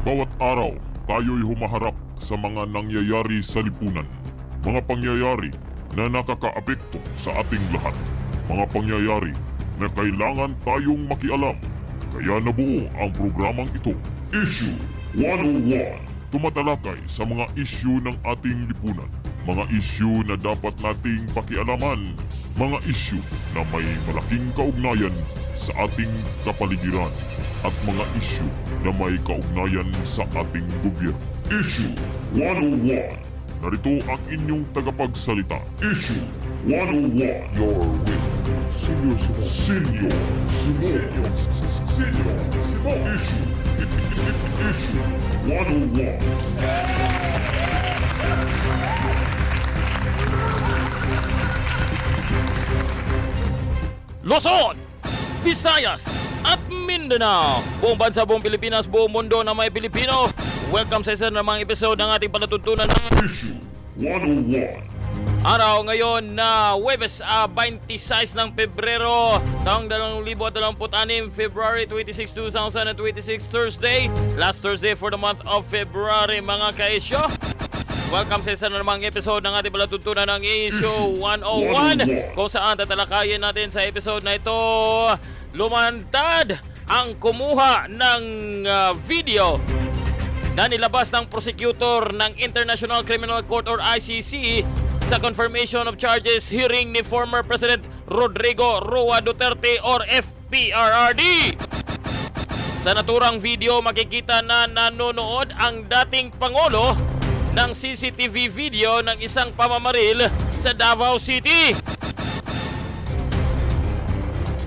Bawat araw, tayo'y humaharap sa mga nangyayari sa lipunan. Mga pangyayari na nakakaapekto sa ating lahat. Mga pangyayari na kailangan tayong makialam. Kaya nabuo ang programang ito, Issue 101. Tumatalakay sa mga issue ng ating lipunan. Mga issue na dapat nating pakialaman. Mga issue na may malaking kaugnayan sa ating kapaligiran. At mga issue na may kaugnayan sa ating gobyerno. Issue 101. Narito ang inyong tagapagsalita. Issue 101. Your with Senior Simo. Issue 101. Luzon, Visayas, at Mindanao. Buong bansa, buong Pilipinas, buong mundo na may Pilipino. Welcome sa isa na mga episode ng ating palatuntunan ng Issue 101. araw ngayon na Huwebes 26 ng Pebrero taong 2026, February 26, 2026, Thursday. Last Thursday for the month of February, mga kaisyo. Welcome sa isa na namang episode ng ating palatuntunan ng Issue 101, kung saan tatalakayin natin sa episode na ito, Lumantad ang kumuha ng video na nilabas ng prosecutor ng International Criminal Court or ICC sa confirmation of charges hearing ni former President Rodrigo Duterte or Fprrd. Sa naturang video, makikita na nanonood ang dating Pangulo ng Cctv video ng isang pamamaril sa Davao City.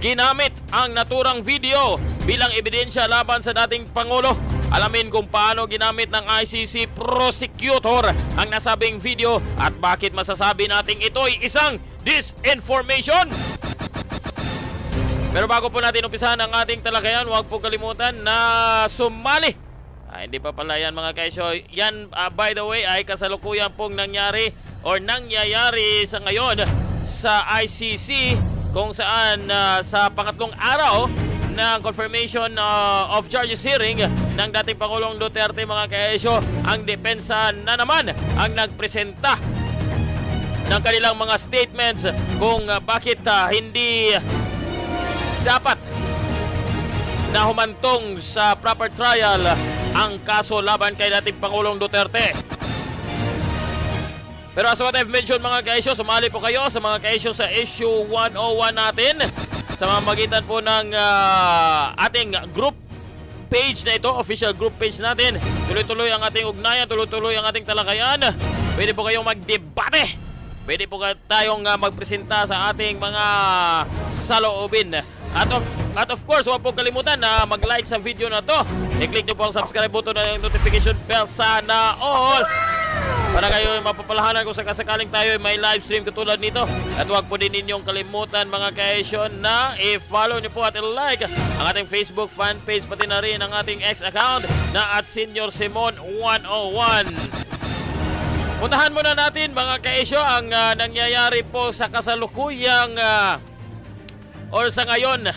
Ginamit ang naturang video bilang ebidensya laban sa dating Pangulo. Alamin kung paano ginamit ng ICC Prosecutor ang nasabing video at bakit masasabi nating ito'y isang disinformation. Pero bago po natin umpisahan ang ating talakayan, huwag po kalimutan na Sumali. Hindi pa pala yan, mga kaisyo. Yan, by the way, ay kasalukuyan pong nangyari or nangyayari sa ngayon sa ICC, kung saan sa pangatlong araw ng confirmation of charges hearing ng dating Pangulong Duterte, mga kaisyo, ang depensa na naman ang nagpresenta ng kanilang mga statements kung bakit hindi dapat na humantong sa proper trial ang kaso laban kay dating Pangulong Duterte. Pero as what I've mentioned, mga kaisyo, sumali po kayo sa mga kaisyo sa Issue 101 natin sa mamagitan po ng ating group page na ito, official group page natin. Tuloy-tuloy ang ating ugnayan, tuloy-tuloy ang ating talakayan. Pwede po kayong magdebate. Pwede po tayong magpresenta sa ating mga saloobin. At of course, huwag po kalimutan na mag-like sa video na to. I-click nyo po ang subscribe button na yung notification bell, sana all, para kayo mapapalahanan kung sakasakaling tayo may live stream katulad nito. At huwag po din ninyong kalimutan, mga kaisyon, na i-follow nyo po at i-like ang ating Facebook fan page, pati na rin ang ating X account na at Senior Simon 101. Puntahan muna natin, mga kaisyo, ang nangyayari po sa kasalukuyang or sa ngayon.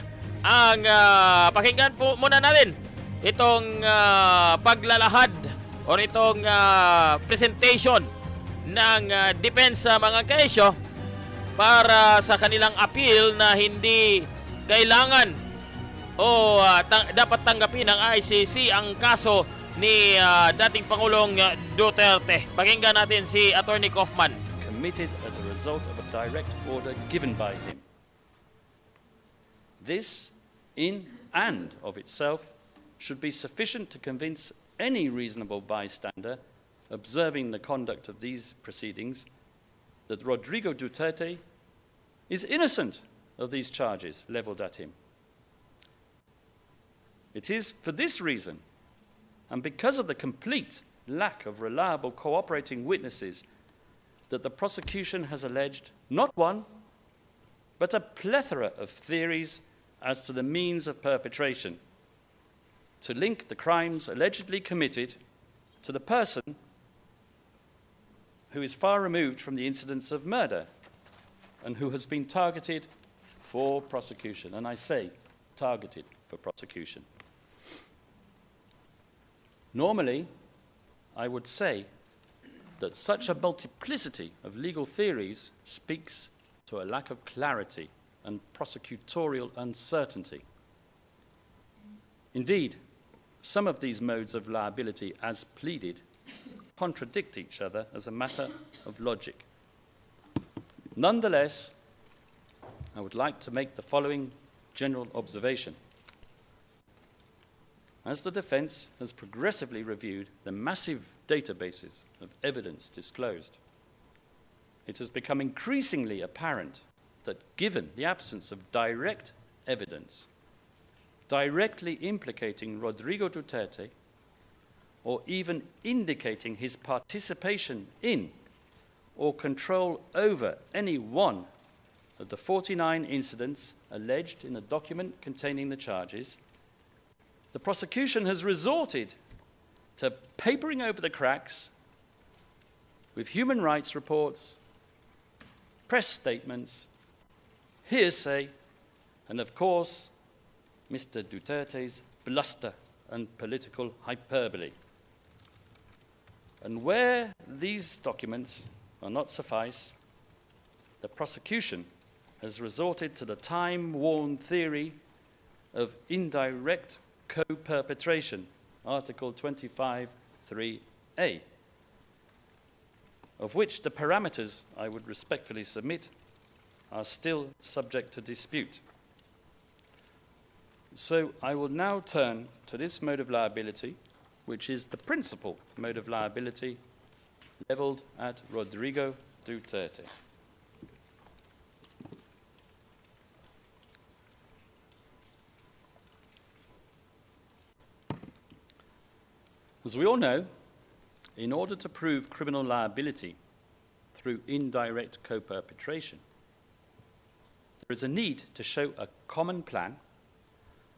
Ang pakinggan po muna natin itong paglalahad or itong presentation ng depensa, mga kaisyo, para sa kanilang appeal na hindi kailangan o dapat tanggapin ng ICC ang kaso ni dating Pangulong Duterte. Pakinggan natin si Attorney Kaufman. Committed as a result of a direct order given by him. This, in and of itself, should be sufficient to convince any reasonable bystander observing the conduct of these proceedings that Rodrigo Duterte is innocent of these charges leveled at him. It is for this reason, and because of the complete lack of reliable cooperating witnesses, that the prosecution has alleged not one, but a plethora of theories as to the means of perpetration, to link the crimes allegedly committed to the person who is far removed from the incidents of murder and who has been targeted for prosecution. And I say targeted for prosecution. Normally, I would say that such a multiplicity of legal theories speaks to a lack of clarity and prosecutorial uncertainty. Indeed, some of these modes of liability, as pleaded, contradict each other as a matter of logic. Nonetheless, I would like to make the following general observation. As the defense has progressively reviewed the massive databases of evidence disclosed, it has become increasingly apparent that given the absence of direct evidence directly implicating Rodrigo Duterte or even indicating his participation in or control over any one of the 49 incidents alleged in the document containing the charges, the prosecution has resorted to papering over the cracks with human rights reports, press statements, hearsay, and of course, Mr. Duterte's bluster and political hyperbole. And where these documents will not suffice, the prosecution has resorted to the time-worn theory of indirect co-perpetration, Article 25(3)(a), of which the parameters, I would respectfully submit, are still subject to dispute. So I will now turn to this mode of liability, which is the principal mode of liability leveled at Rodrigo Duterte. As we all know, in order to prove criminal liability through indirect co-perpetration, there is a need to show a common plan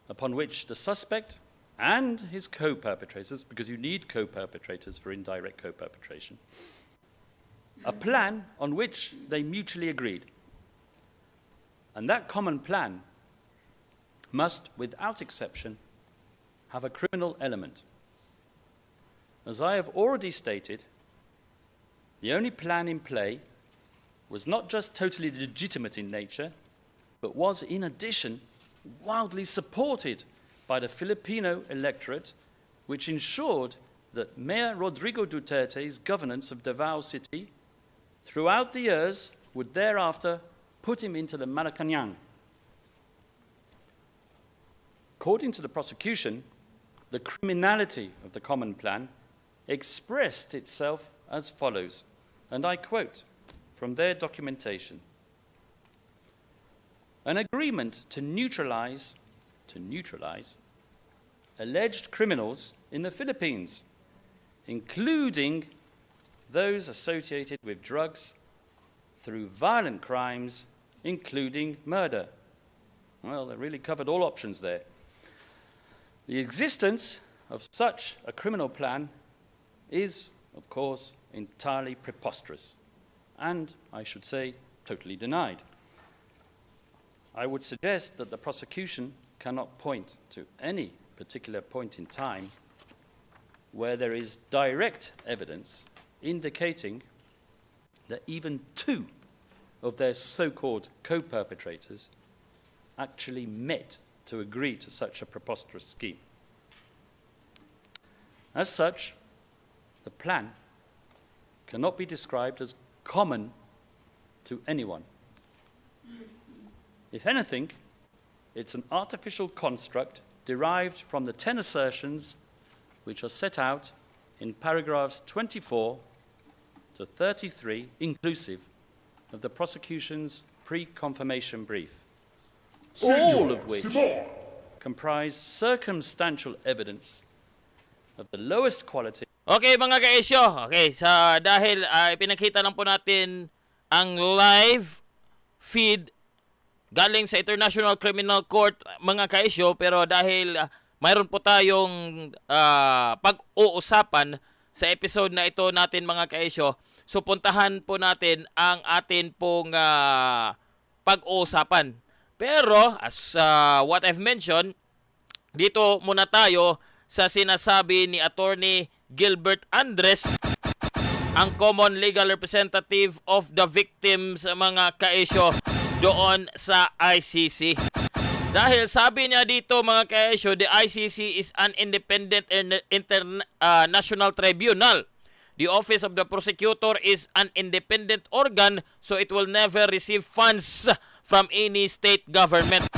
upon which the suspect and his co-perpetrators, because you need co-perpetrators for indirect co-perpetration, a plan on which they mutually agreed. And that common plan must, without exception, have a criminal element. As I have already stated, the only plan in play was not just totally legitimate in nature, but was, in addition, wildly supported by the Filipino electorate, which ensured that Mayor Rodrigo Duterte's governance of Davao City throughout the years would thereafter put him into the Malacanang. According to the prosecution, the criminality of the common plan expressed itself as follows, and I quote from their documentation: an agreement to neutralize alleged criminals in the Philippines, including those associated with drugs, through violent crimes, including murder. Well, they really covered all options there. The existence of such a criminal plan is, of course, entirely preposterous, and, I should say, totally denied. I would suggest that the prosecution cannot point to any particular point in time where there is direct evidence indicating that even two of their so-called co-perpetrators actually met to agree to such a preposterous scheme. As such, the plan cannot be described as common to anyone. If anything, it's an artificial construct derived from the 10 assertions which are set out in paragraphs 24 to 33, inclusive of the prosecution's pre-confirmation brief, all of which comprise circumstantial evidence of the lowest quality. Okay mga ka-isyo, okay, dahil ipinakita lang po natin ang live feed galing sa International Criminal Court mga ka-isyo, pero dahil mayroon po tayong pag-uusapan sa episode na ito natin mga ka-isyo, so puntahan po natin ang atin pong pag-uusapan. Pero as what I've mentioned, dito muna tayo sa sinasabi ni Attorney Gilbert Andres, ang common legal representative of the victims, mga kaisyo, doon sa ICC. Dahil sabi niya dito, mga kaisyo, the ICC is an independent international tribunal. The Office of the Prosecutor is an independent organ, so it will never receive funds from any state government.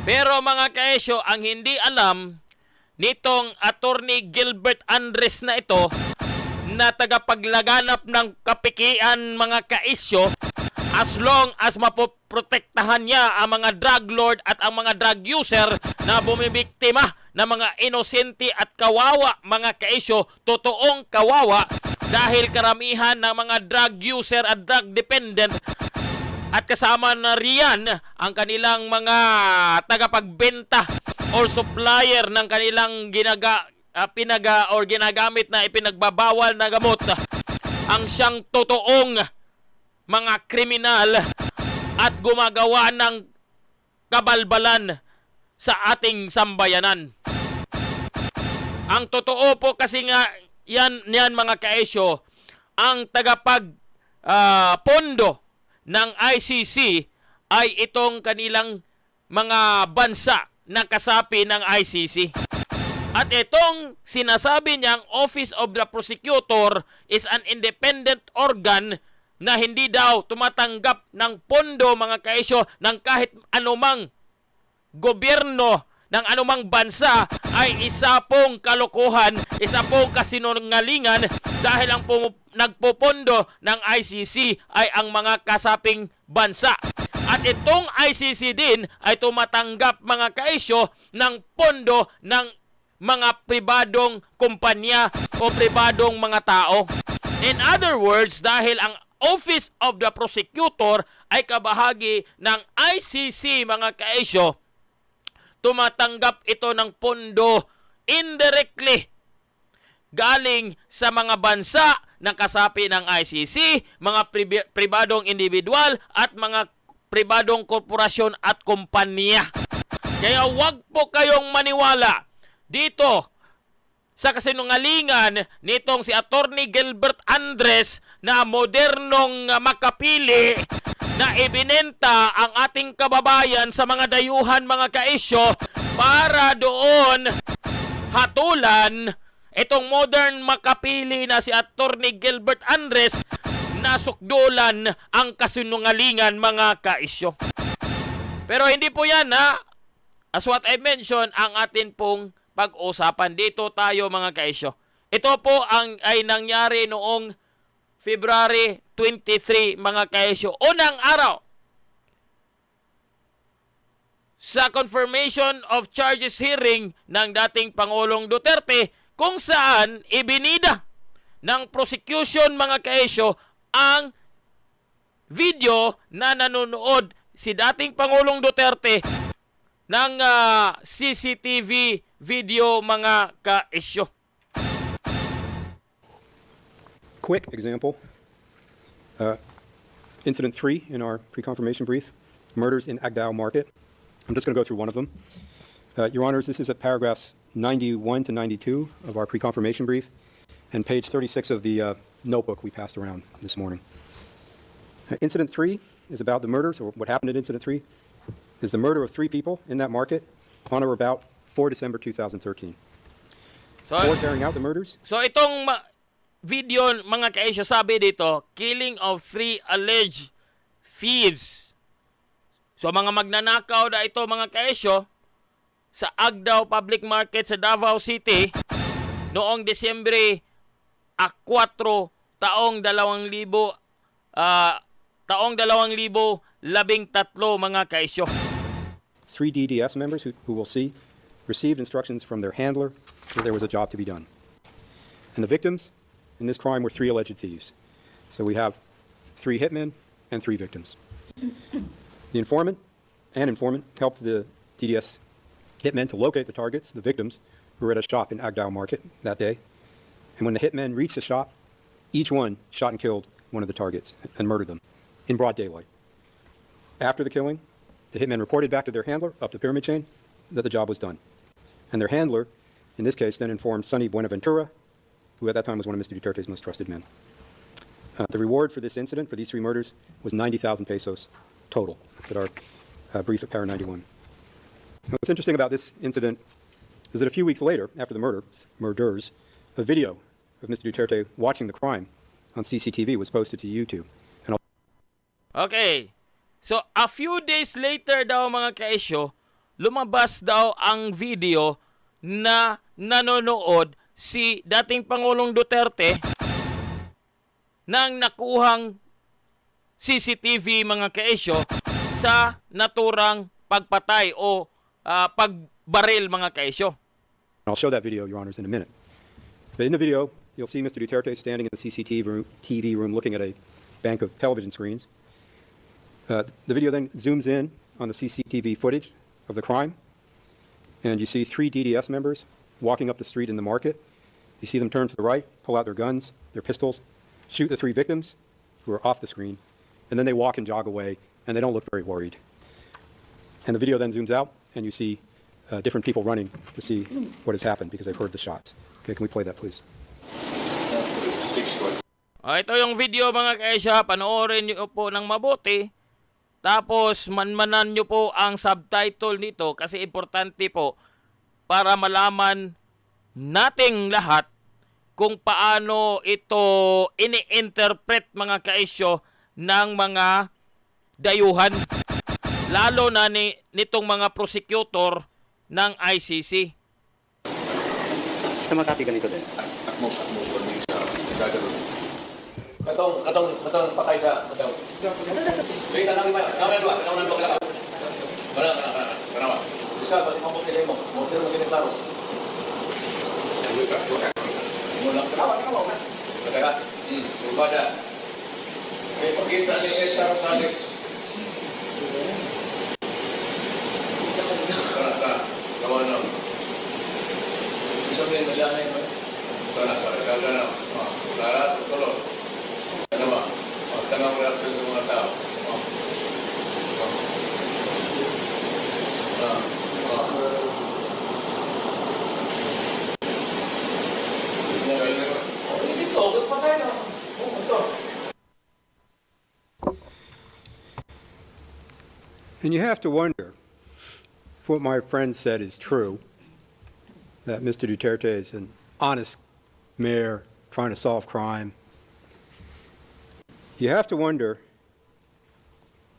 Pero mga kaisyo, ang hindi alam nitong Attorney Gilbert Andres na ito, na tagapaglaganap ng kapikian, mga kaisyo, as long as mapoprotektahan niya ang mga drug lord at ang mga drug user na bumibiktima ng mga inosente at kawawa, mga kaisyo, totoong kawawa, dahil karamihan ng mga drug user at drug dependent at kasama na riyan ang kanilang mga tagapagbenta or supplier ng kanilang ginagamit na ipinagbabawal na gamot, ang siyang totoong mga kriminal at gumagawa ng kabalbalan sa ating sambayanan. Ang totoo po kasi nga yan mga kaisyo, ang pondo ng ICC ay itong kanilang mga bansa na kasapi ng ICC. At itong sinasabi niyang Office of the Prosecutor is an independent organ na hindi daw tumatanggap ng pondo, mga kaisyo, ng kahit anumang gobyerno ng anumang bansa, ay isa pong kalokohan, isa pong kasinungalingan, dahil ang nagpopondo ng ICC ay ang mga kasaping bansa. At itong ICC din ay tumatanggap, mga kaisyo, ng pondo ng mga pribadong kumpanya o pribadong mga tao. In other words, dahil ang Office of the Prosecutor ay kabahagi ng ICC, mga kaisyo, tumatanggap ito ng pondo indirectly galing sa mga bansa na kasapi ng ICC, mga pribadong individual at mga pribadong korporasyon at kumpanya. Kaya wag po kayong maniwala dito sa kasinungalingan nitong si Attorney Gilbert Andres na modernong makapili na ibinenta ang ating kababayan sa mga dayuhan, mga kaisyo, para doon hatulan itong modern makapili na si Attorney Gilbert Andres na sukdulan ang kasinungalingan, mga kaisyo. Pero hindi po yan, ha? As what I mentioned, ang atin pong pag-usapan dito tayo, mga kaisyo. Ito po ay nangyari noong February 23, mga kaisyo. Unang araw sa confirmation of charges hearing ng dating Pangulong Duterte, kung saan ibinida ng prosecution, mga kaisyo, ang video na nanonood si dating Pangulong Duterte ng CCTV video, mga ka-isyo. Quick example. Incident 3 in our pre-confirmation brief, murders in Agdao Market. I'm just going to go through one of them. Your Honors, this is at paragraphs 91 to 92 of our pre-confirmation brief and page 36 of the notebook we passed around this morning. Incident 3 is about the murders, or what happened in Incident 3 is the murder of 3 people in that market on or about 4 December 2013. Before carrying out the murders. So itong video, mga kaisyo, sabi dito, killing of 3 alleged thieves. So mga magnanakaw na ito, mga kaisyo, sa Agdao Public Market sa Davao City noong Disyembre 4 taong 2013, mga kaisyo. 3 DDS members who will see received instructions from their handler that there was a job to be done. And the victims in this crime were 3 alleged thieves. So we have 3 hitmen and 3 victims. The informant helped the DDS hitmen to locate the targets, the victims, who were at a shop in Agdao Market that day. And when the hitmen reached the shop, each one shot and killed one of the targets and murdered them in broad daylight. After the killing, the hitmen reported back to their handler up the pyramid chain that the job was done. And their handler in this case, then informed Sonny Buenaventura, who at that time was one of Mr. Duterte's most trusted men. The reward for this incident, for these 3 murders, was 90,000 pesos total. That's at our brief at para 91. Now, what's interesting about this incident is that a few weeks later, after the murders, a video of Mr. Duterte watching the crime on CCTV was posted to YouTube. And Okay. So, a few days later daw mga kaisyo, lumabas daw ang video na nanonood si dating Pangulong Duterte ng nakuhang CCTV mga kaisyo sa naturang pagpatay o pagbaril mga kaisyo. I'll show that video, Your Honors, in a minute. But in the video, you'll see Mr. Duterte standing in the CCTV room looking at a bank of television screens. The video then zooms in on the CCTV footage of the crime, and you see 3 DDS members walking up the street in the market. You see them turn to the right, pull out their guns, their pistols, shoot the 3 victims who are off the screen, and then they walk and jog away, and they don't look very worried. And the video then zooms out, and you see different people running to see what has happened because they've heard the shots. Okay, can we play that, please? Ito yung video mga kaisya, panoorin nyo po ng mabuti. Tapos manmanan nyo po ang subtitle nito kasi importante po para malaman nating lahat kung paano ito ini-interpret mga kaisyo ng mga dayuhan. Lalo na nitong mga prosecutor ng ICC. Sa Makati ganito din. Katong patay sa katong. Kita nang ba? Kamay dua, kanang nang bagla. Kana. Bisa ba mo kay mo? Mo pero mo kini klaro. Mo lang kana. Kaya, buka da. Kay pagkita ni Esar Salis. Kana. Kawan. Bisa mo nalahay mo. Kana. Larat tulog. Ano ba? Tanong reaksyon sa mga tao. Dito, patay na. Ito. And you have to wonder if what my friend said is true, that Mr. Duterte is an honest mayor trying to solve crime. You have to wonder,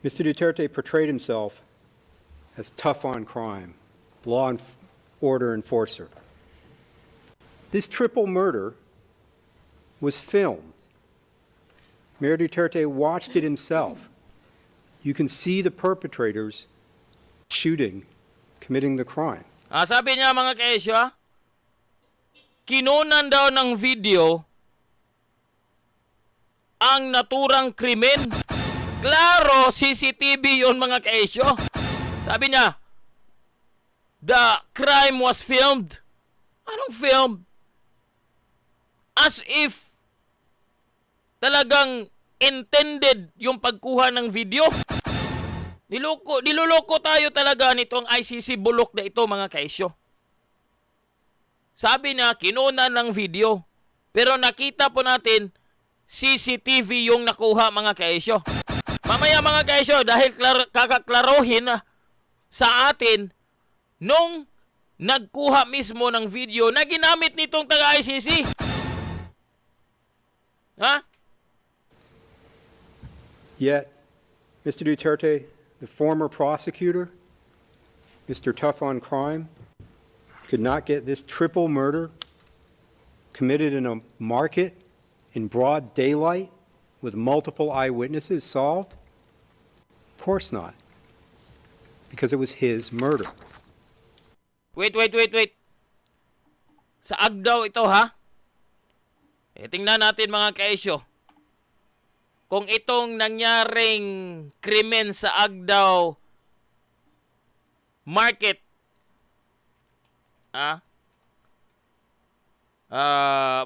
Mr. Duterte portrayed himself as tough on crime, law and order enforcer. This triple murder was filmed. Mayor Duterte watched it himself. You can see the perpetrators shooting, committing the crime. Sabi niya mga kaisyo, kinunan daw ng video ang naturang krimen. Klaro, CCTV yun mga kaisyo. Sabi niya, the crime was filmed. Anong film? As if talagang intended yung pagkuha ng video. Niloloko tayo talaga nitong ICC bulok na ito mga kaisyo. Sabi niya, kinunan ng video. Pero nakita po natin, CCTV yung nakuha mga kaisyo. Mamaya mga kaisyo, dahil kakaklaruhin sa atin, nung nagkuha mismo ng video na ginamit nitong taga-ICC. Ha? Yet, Mr. Duterte, the former prosecutor, Mr. Tough on Crime, could not get this triple murder committed in a market in broad daylight with multiple eyewitnesses solved? Of course not. Because it was his murder. Wait. Sa Agdaw ito ha? Tingnan natin mga kaisyo. Kung itong nangyaring krimen sa Agdaw market,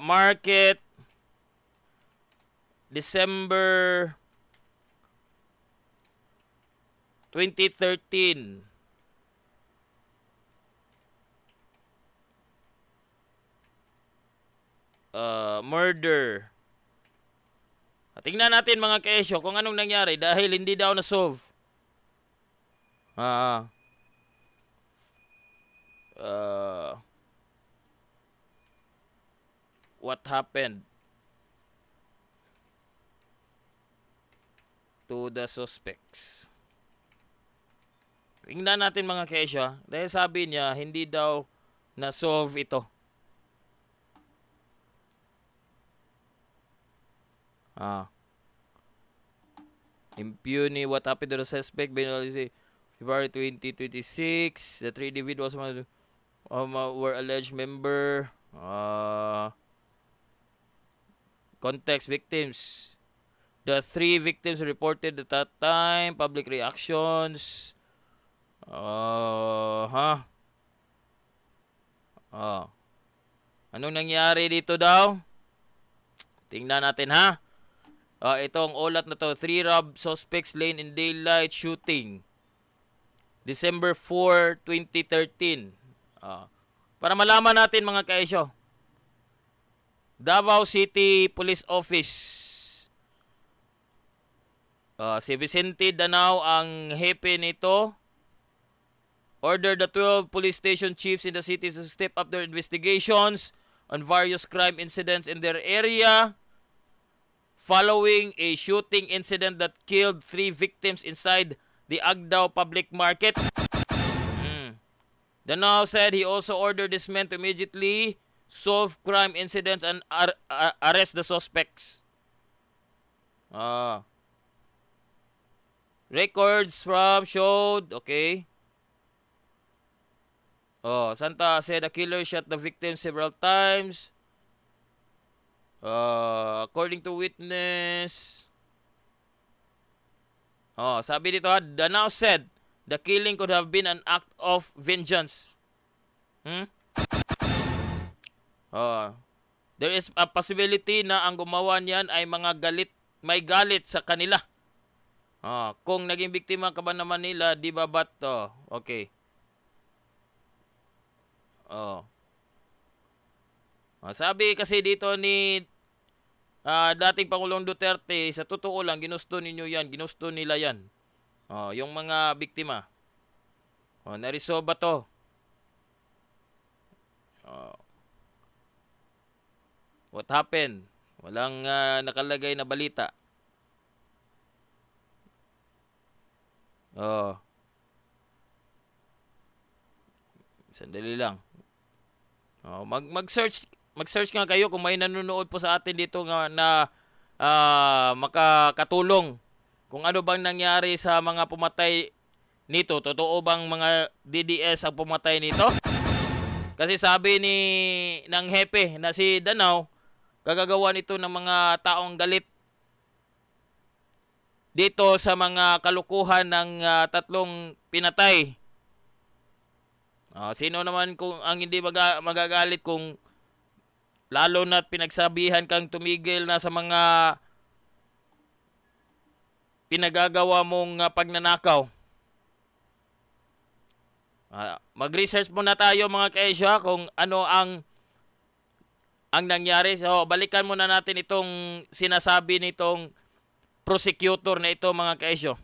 market December 2013. murder. Tingnan natin mga kaesyo kung anong nangyari dahil hindi daw na-solve. What happened to the suspects? Tingnan natin mga kaesyo dahil sabi niya hindi daw na-solve ito. Impugn what happened to the suspect February 2026. The 3 individuals were alleged member. Context: victims. The 3 victims reported at that time. Public reactions. Anong nangyari dito daw? Tingnan natin ha. Itong ulat na to, 3 robbed suspects slain in daylight shooting. December 4, 2013. Para malaman natin mga kaesyo. Davao City Police Office. Si Vicente Danao ang hepe nito. Ordered the 12 police station chiefs in the city to step up their investigations on various crime incidents in their area following a shooting incident that killed 3 victims inside the Agdao Public Market. Danao said he also ordered this men to immediately solve crime incidents and arrest the suspects. Records from showed, okay. Santa said the killer shot the victim several times. According to witness. Sabi dito ha, Danao said the killing could have been an act of vengeance. There is a possibility na ang gumawa niyan ay may galit sa kanila. Kung naging biktima ka ba naman nila, di ba ba't to? Okay. Sabi kasi dito ni dating Pangulong Duterte, sa totoo lang, ginusto ninyo yan, ginusto nila yan. Yung mga biktima. Nariso ba to? What happened? Walang nakalagay na balita. Sandali lang. Mag-search nga kayo kung may nanonood po sa atin dito na makakatulong kung ano bang nangyari sa mga pumatay nito. Totoo bang mga DDS ang pumatay nito? Kasi sabi ng hepe na si Danao, gagagawa nito ng mga taong galit dito sa mga kalukuhan ng 3 pinatay. Sino naman kung ang hindi magagalit kung lalo na't pinagsabihan kang tumigil na sa mga pinagagawa mong pagnanakaw. Mag-research muna tayo mga kaesyo kung ano ang nangyari. So, balikan muna natin itong sinasabi nitong prosecutor na ito mga kaesyo.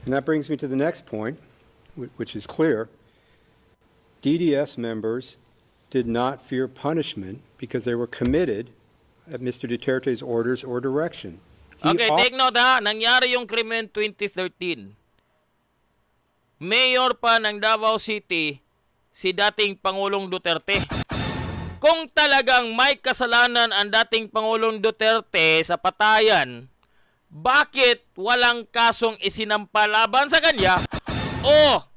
And that brings me to the next point, which is clear. DDS members did not fear punishment because they were committed at Mr. Duterte's orders or direction. Okay, take note ha. Nangyari yung krimen 2013. Mayor pa ng Davao City, si dating Pangulong Duterte. Kung talagang may kasalanan ang dating Pangulong Duterte sa patayan, bakit walang kasong isinampa laban sa kanya o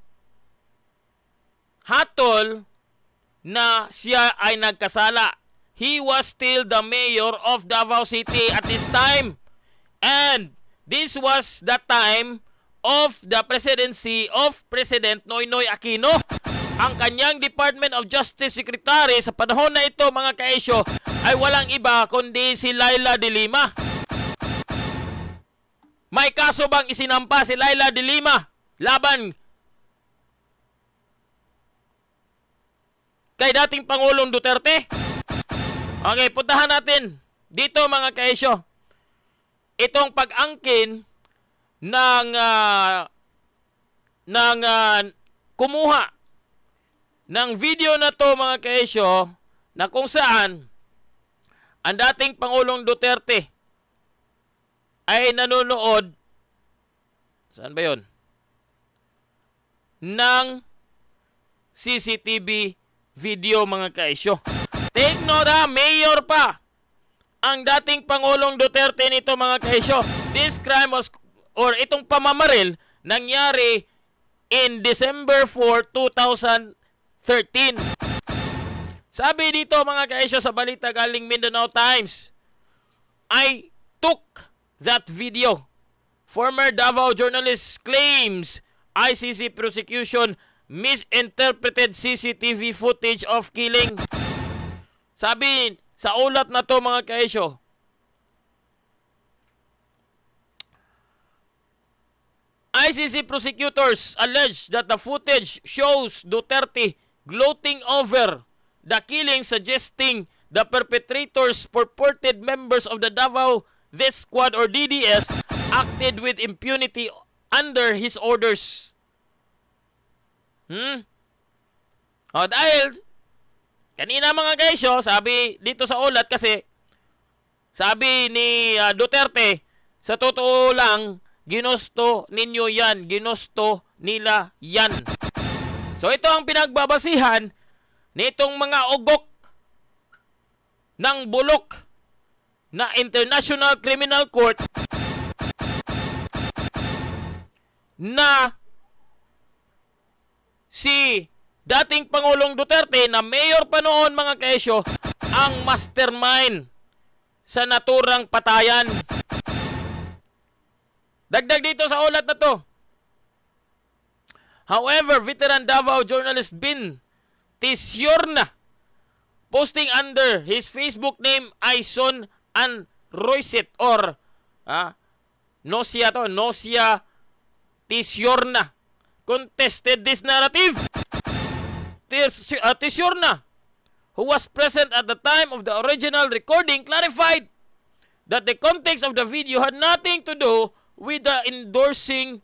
hatol na siya ay nagkasala? He was still the mayor of Davao City at this time. And this was the time of the presidency of President Noynoy Aquino. Ang kanyang Department of Justice Secretary sa panahon na ito mga kaesyo ay walang iba kundi si Laila de Lima. May kaso bang isinampa si Laila de Lima laban kay dating Pangulong Duterte. Okay, puntahan natin dito mga kaisyo. Itong pag-angkin ng kumuha ng video na to mga kaisyo, na kung saan ang dating Pangulong Duterte ay nanonood, saan ba yun? Ng CCTV video mga kaisyo. Take note ha, mayor pa ang dating Pangulong Duterte nito mga kaisyo. This crime was, or itong pamamaril, nangyari in December 4, 2013. Sabi dito mga kaisyo sa balita galing Mindanao Times, I took that video. Former Davao journalist claims ICC Prosecution misinterpreted CCTV footage of killing. Sabi sa ulat na to mga kaisyo, ICC prosecutors allege that the footage shows Duterte gloating over the killing, suggesting the perpetrators, purported members of the Davao Death Squad or DDS, acted with impunity under his orders. O dahil kanina mga kaisyo, sabi dito sa ulat kasi sabi ni Duterte, sa totoo lang ginusto ninyo yan, ginusto nila yan. So ito ang pinagbabasihan nitong mga ugok ng bulok na International Criminal Court na si dating Pangulong Duterte na mayor pa noon mga kaisyo ang mastermind sa naturang patayan. Dagdag dito sa ulat na to. However, veteran Davao journalist Bin Tisyurna, posting under his Facebook name Aison and Royset or Nosia Tisyurna, contested this narrative. Tisyurna, who was present at the time of the original recording, clarified that the context of the video had nothing to do with the endorsing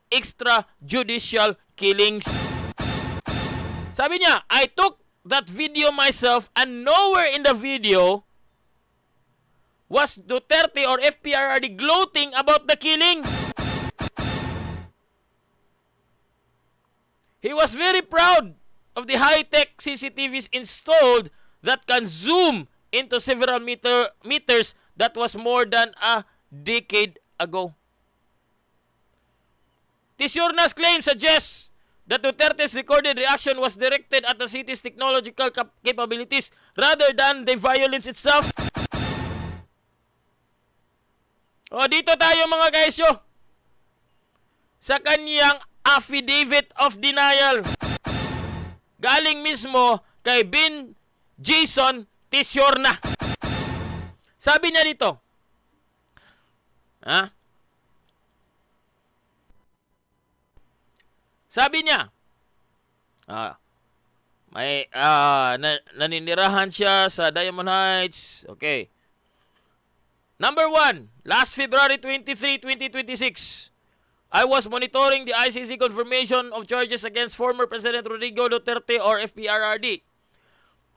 extrajudicial killings. Sabi niya, I took that video myself and nowhere in the video was Duterte or Fprrd gloating about the killing. He was very proud of the high-tech CCTVs installed that can zoom into several meters that was more than a decade ago. Tisyurna's claim suggests that Duterte's recorded reaction was directed at the city's technological capabilities rather than the violence itself. O dito tayo mga kaisyo sa kanyang affidavit of denial. Galing mismo kay Bin Jason Tisyurna. Sabi niya dito, sabi niya, may naninirahan siya sa Diamond Heights. Okay. Number 1, last February 23, 2026, I was monitoring the ICC confirmation of charges against former President Rodrigo Duterte or Fprrd.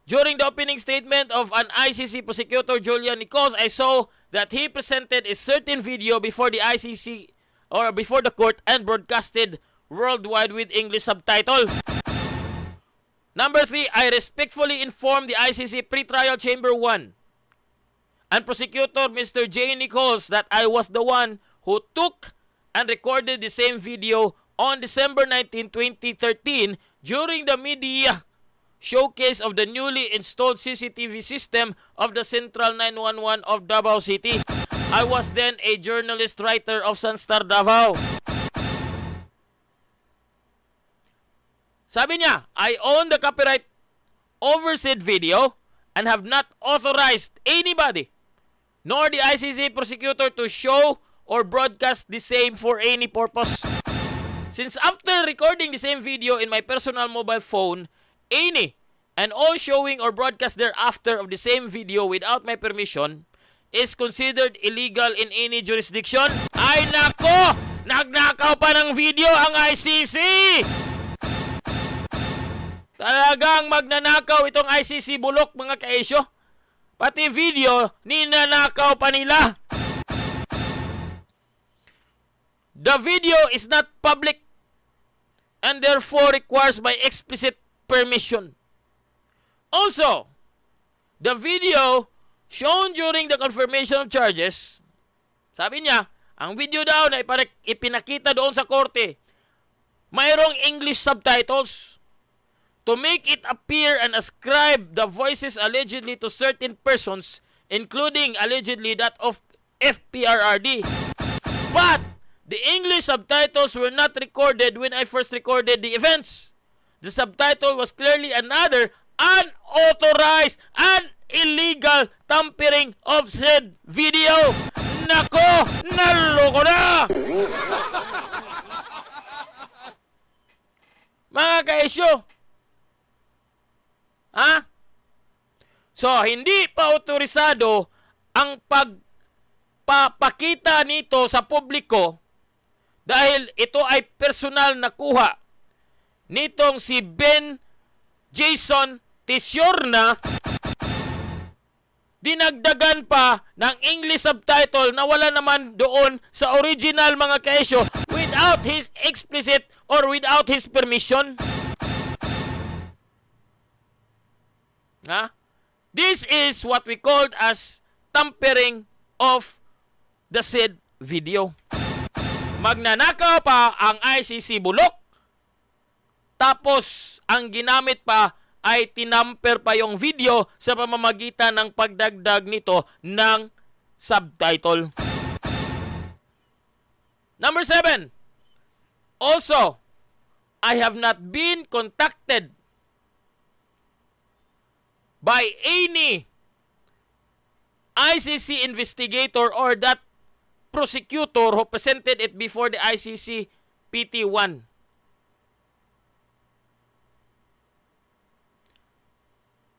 During the opening statement of an ICC Prosecutor, Julian Nicos, I saw that he presented a certain video before the ICC or before the court and broadcasted worldwide with English subtitles. Number 3, I respectfully informed the ICC Pretrial Chamber 1 and Prosecutor Mr. J. Nichols that I was the one who took and recorded the same video on December 19, 2013 during the media showcase of the newly installed CCTV system of the Central 911 of Davao City. I was then a journalist writer of Sunstar Davao. Sabi niya, I own the copyright over said video and have not authorized anybody nor the ICC prosecutor to show or broadcast the same for any purpose. Since after recording the same video in my personal mobile phone any and all showing or broadcast thereafter of the same video without my permission is considered illegal in any jurisdiction. Ay nako! Nagnakaw pa ng video ang ICC! Talagang magnanakaw itong ICC bulok, mga kaisyo. Pati video, ninanakaw pa nila. The video is not public and therefore requires my explicit permission. Also, the video shown during the confirmation of charges, sabi niya, ang video daw na ipinakita doon sa korte, mayroong English subtitles to make it appear and ascribe the voices allegedly to certain persons, including allegedly that of Fprrd. But the English subtitles were not recorded when I first recorded the events. The subtitle was clearly another unauthorized and illegal tampering of said video. Nako! Naloko na! Mga kaisyo, ha? So, hindi pa otorisado ang pagpapakita nito sa publiko dahil ito ay personal na kuha nitong si Ben Jason Tisiorna, dinagdagan pa ng English subtitle na wala naman doon sa original, mga kaisyo, without his explicit or without his permission. Ha? This is what we called as tampering of the said video. Magnanakaw pa ang ICC bulok, tapos ang ginamit pa ay tinamper pa yung video sa pamamagitan ng pagdagdag nito ng subtitle. Number 7. Also, I have not been contacted by any ICC investigator or that prosecutor who presented it before the ICC PT1.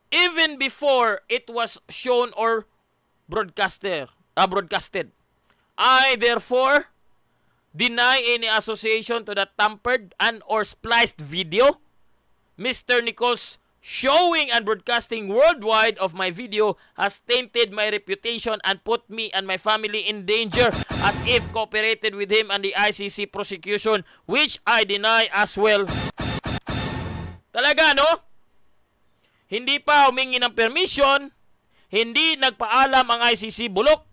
Even before it was shown or broadcasted. I therefore deny any association to the tampered and or spliced video. Mr. Nichols showing and broadcasting worldwide of my video has tainted my reputation and put me and my family in danger as if cooperated with him and the ICC prosecution, which I deny as well. Talaga, no? Hindi pa humingi ng permission, hindi nagpaalam ang ICC bulok,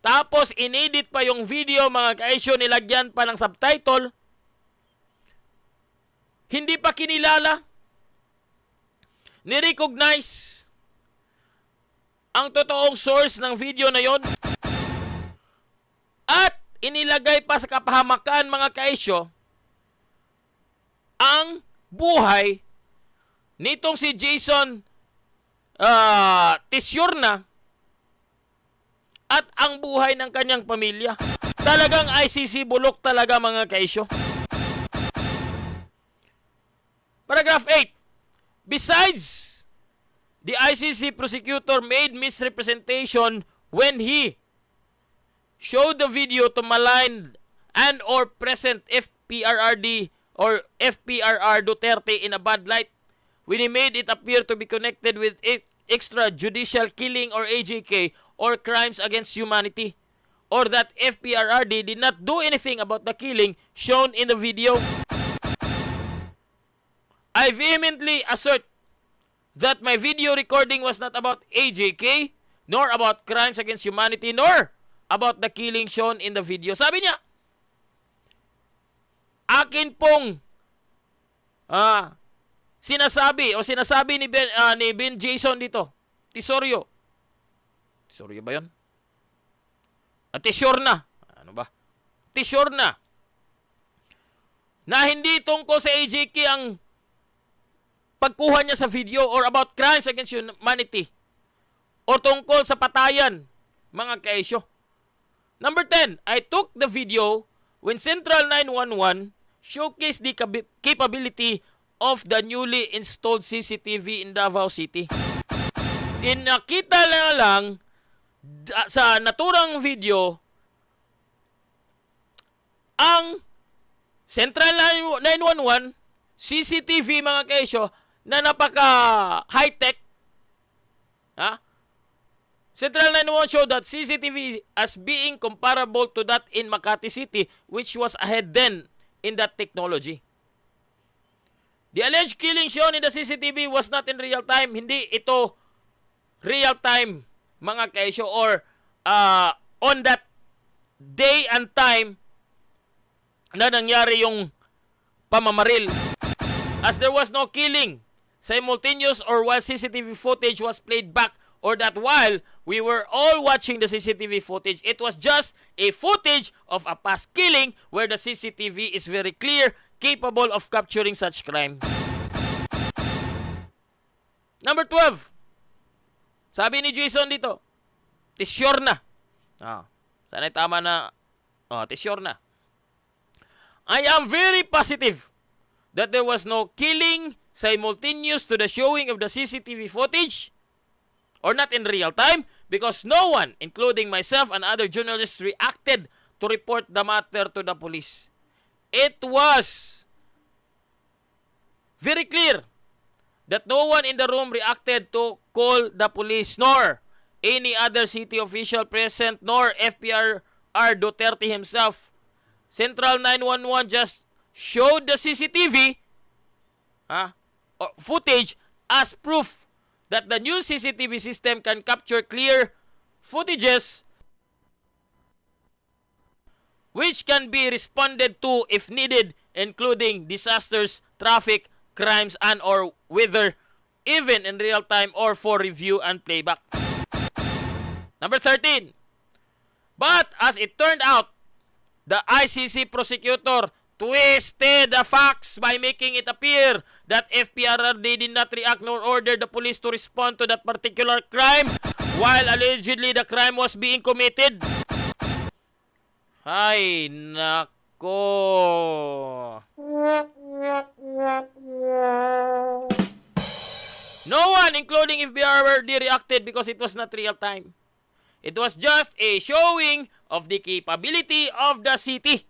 tapos inedit pa yung video, mga kaisyo, nilagyan pa ng subtitle, hindi pa kinilala, nirecognize ang totoong source ng video na yon, at inilagay pa sa kapahamakan, mga kaisyo, ang buhay nitong si Jason Tisiorna at ang buhay ng kanyang pamilya. Talagang ICC bulok talaga, mga kaisyo. Paragraph 8. Besides, the ICC prosecutor made misrepresentation when he showed the video to malign and or present Fprrd or Fprrd Duterte in a bad light, when he made it appear to be connected with extrajudicial killing or AJK or crimes against humanity, or that Fprrd did not do anything about the killing shown in the video. I vehemently assert that my video recording was not about AJK, nor about crimes against humanity, nor about the killing shown in the video. Sabi niya, akin pong sinasabi ni Ben Jason dito, Tisiorna ba yun? Tisiorna. Ano ba? Tisiorna. Na hindi tungkol sa AJK ang pagkuha niya sa video or about crimes against humanity o tungkol sa patayan, mga kaisyo. Number 10, I took the video when Central 911 showcased the capability of the newly installed CCTV in Davao City. Nakita na lang sa naturang video ang Central 911 CCTV mga kaisyo na napaka high-tech. Ha? Central 911 showed that CCTV as being comparable to that in Makati City, which was ahead then in that technology. The alleged killing shown in the CCTV was not in real time. Hindi ito real time mga kaisyo or on that day and time na nangyari yung pamamaril. As there was no killing simultaneous or while CCTV footage was played back, or that while we were all watching the CCTV footage, it was just a footage of a past killing where the CCTV is very clear, capable of capturing such crime. Number 12. Sabi ni Jason dito, sure na. Sana'y tama na. Sure na. I am very positive that there was no killing simultaneous to the showing of the CCTV footage or not in real time because no one, including myself and other journalists, reacted to report the matter to the police. It was very clear that no one in the room reacted to call the police, nor any other city official present, nor Fprrd Duterte himself. Central 911 just showed the CCTV footage as proof that the new CCTV system can capture clear footages which can be responded to if needed, including disasters, traffic, crimes, and or weather, even in real time or for review and playback. Number 13. But as it turned out, the ICC Prosecutor twisted the facts by making it appear that Fprrd did not react nor order the police to respond to that particular crime while allegedly the crime was being committed. Ay, nako. No one, including Fprrd, reacted because it was not real time. It was just a showing of the capability of the city.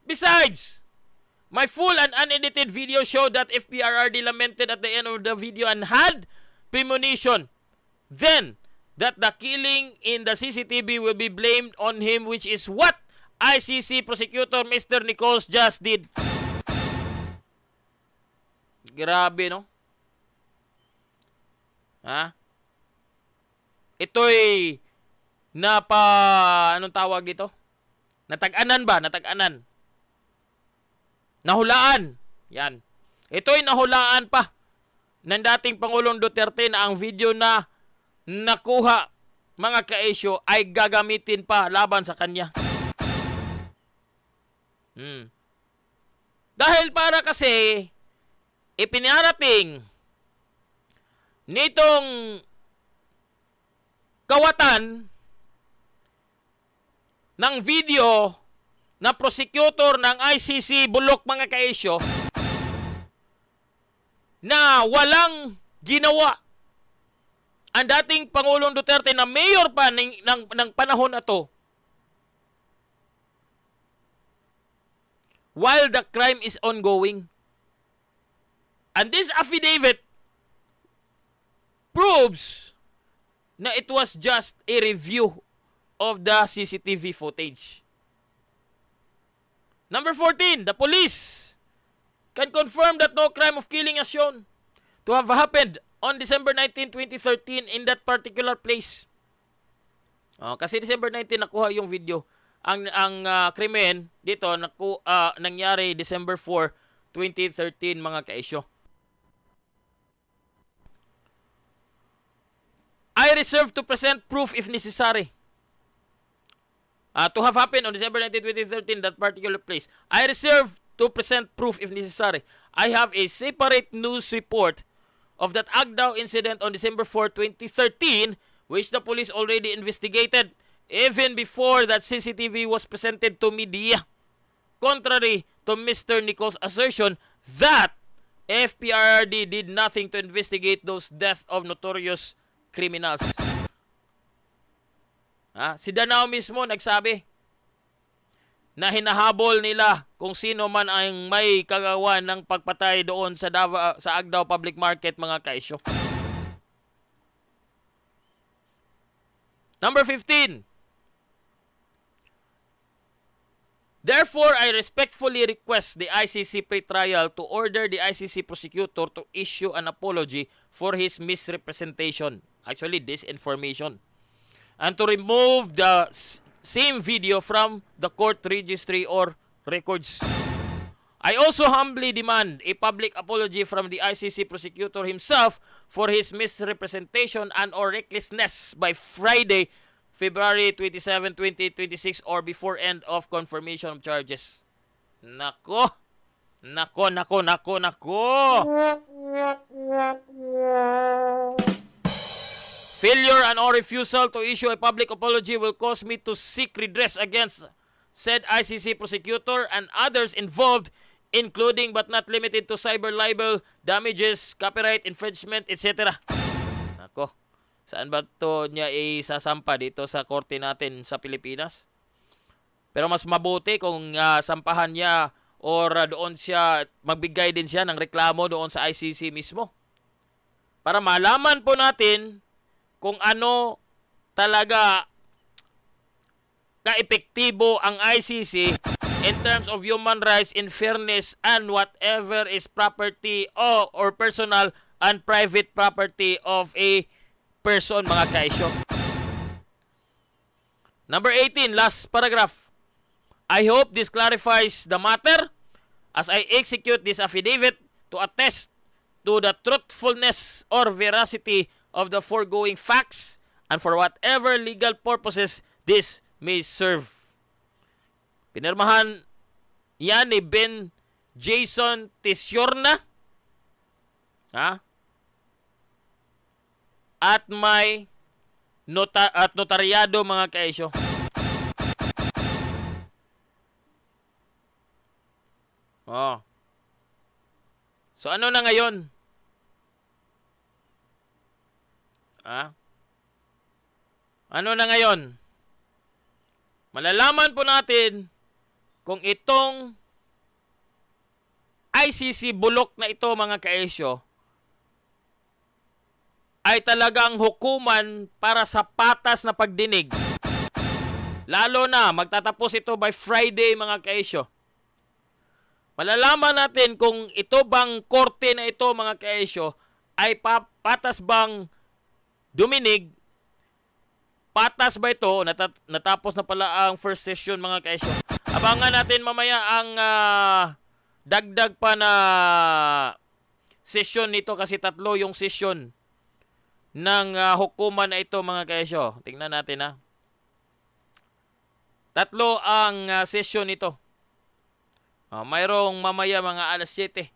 Besides, my full and unedited video showed that Fprrd lamented at the end of the video and had premonition then that the killing in the CCTV will be blamed on him, which is what ICC Prosecutor Mr. Nichols just did. Grabe, no? Ito'y anong tawag dito? Natag-anan ba? Natag-anan. Nahulaan. Yan. Ito'y nahulaan pa ng dating Pangulong Duterte na ang video na nakuha mga ka-issue ay gagamitin pa laban sa kanya. Dahil para kasi ipinarating nitong kawatan ng video na prosecutor ng ICC bulok mga ka-issue na walang ginawa ang dating Pangulong Duterte na mayor pa ng panahon na to while the crime is ongoing. And this affidavit proves na it was just a review of the CCTV footage. Number 14, the police can confirm that no crime of killing is shown to have happened on December 19, 2013 in that particular place. Kasi December 19 nakuha yung video. Ang krimen dito nangyari December 4, 2013 mga ka-issue. I reserve to present proof if necessary. To have happened on December 19, 2013, that particular place. I reserve to present proof if necessary. I have a separate news report of that Agdao incident on December 4, 2013, which the police already investigated even before that CCTV was presented to media. Contrary to Mr. Nichols' assertion that Fprrd did nothing to investigate those death of notorious criminals. Si Danao mismo nagsabi na hinahabol nila kung sino man ang may kagawa ng pagpatay doon sa Agdao Public Market, mga kaisyo. Number 15. Therefore, I respectfully request the ICC pre-trial to order the ICC Prosecutor to issue an apology for his misrepresentation, actually disinformation, and to remove the same video from the court registry or records. I also humbly demand a public apology from the ICC Prosecutor himself for his misrepresentation and or recklessness by Friday, February 27, 2026 or before end of confirmation of charges. Nako! Nako! Failure and or refusal to issue a public apology will cause me to seek redress against said ICC Prosecutor and others involved, including but not limited to cyber libel, damages, copyright infringement, etc. Nako. Saan ba ito niya isasampa dito sa korte natin sa Pilipinas? Pero mas mabuti kung sampahan niya or doon siya, magbigay din siya ng reklamo doon sa ICC mismo. Para malaman po natin kung ano talaga ka-epektibo ang ICC in terms of human rights, in fairness, and whatever is property or personal and private property of a person, mga kaisyo. Number 18, last paragraph. I hope this clarifies the matter as I execute this affidavit to attest to the truthfulness or veracity of the foregoing facts and for whatever legal purposes this may serve. Pinirmahan yan ni Ben Jason Tisiorna. At may notaryado, mga kaisyo. So ano na ngayon? Ano na ngayon? Malalaman po natin kung itong ICC bulok na ito, mga kaisyo, ay talagang hukuman para sa patas na pagdinig. Lalo na, magtatapos ito by Friday, mga kaisyo. Malalaman natin kung ito bang korte na ito, mga kaisyo, ay patas bang duminig. Patas ba ito? Natapos na pala ang first session, mga kaisyo. Abangan natin mamaya ang dagdag pa na session nito kasi tatlo yung session ng hukuman na ito, mga kaisyo. Tingnan natin, Tatlo ang session nito. Mayroong mamaya mga alas 7.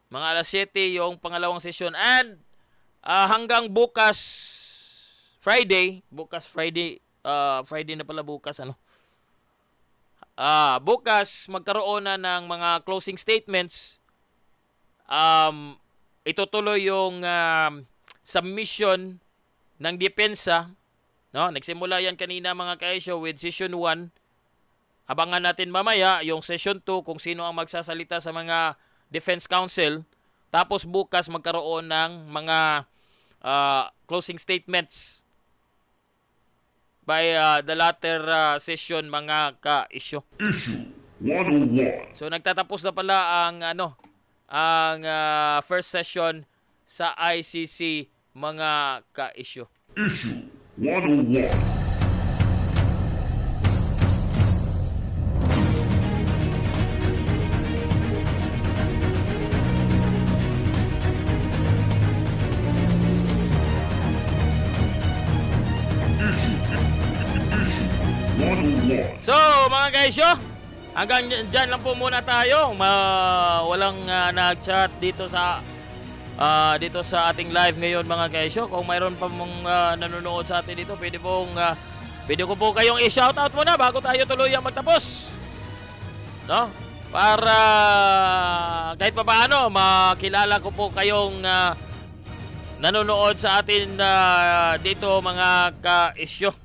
Mga alas 7 yung pangalawang session. And hanggang bukas Friday. Friday na pala bukas, bukas magkaroon na ng mga closing statements. Itutuloy yung submission ng depensa. Nagsimula yan kanina, mga kaisyo, with session 1. Abangan natin mamaya yung session 2 kung sino ang magsasalita sa mga defense counsel. Tapos bukas magkaroon ng mga closing statements by the latter session, mga ka-isyo. Issue 101. So nagtatapos na pala ang first session sa ICC, mga ka-isyo. Issue 101. So, mga kaisyo, hanggang dyan lang po muna tayo. Walang nag-chat dito sa ating live ngayon, mga kaisyo. Kung mayroon pa mong nanonood sa atin dito, pwede ko po kayong i-shoutout muna bago tayo tuluyang magtapos. para kahit pa paano makilala ko po kayong nanonood sa atin dito mga ka-isyo.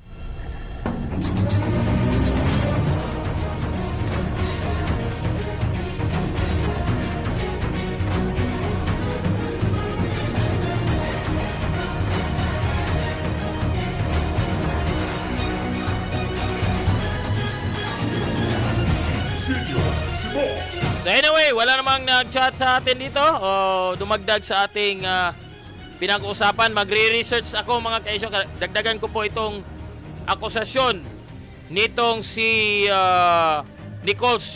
So anyway, wala namang nag-chat sa atin dito o dumagdag sa ating pinag-uusapan. Magre-research ako mga kaisyo. Dagdagan ko po itong akusasyon nitong si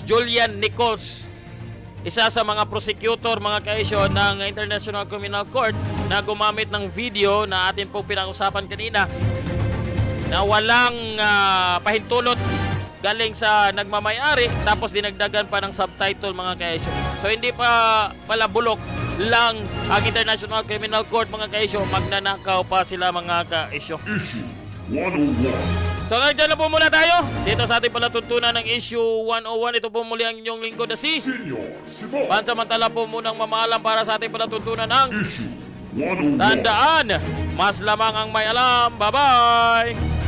Julian Nichols, isa sa mga prosecutor mga kaisyo ng International Criminal Court na gumamit ng video na atin po pinag-usapan kanina na walang pahintulot galing sa nagmamayari, tapos dinagdagan pa ng subtitle mga kaisyo. So hindi pa pala bulok lang ang International Criminal Court mga kaisyo, magnanakaw pa sila mga kaisyo. Issue 101. So ngayon na po muna tayo dito sa ating palatuntunan ng Issue 101. Ito po muli ang inyong lingkod na si Senior Sibo. pansamantala po munang mamaalam para sa ating palatuntunan ng Issue 101. tandaan, mas lamang ang may alam. Bye-bye!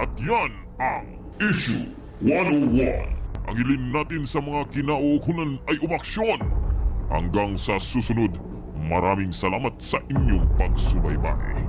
At yan ang Issue 101. Ang hilin natin sa mga kinauukulan ay umaksyon. Hanggang sa susunod, maraming salamat sa inyong pagsubaybay.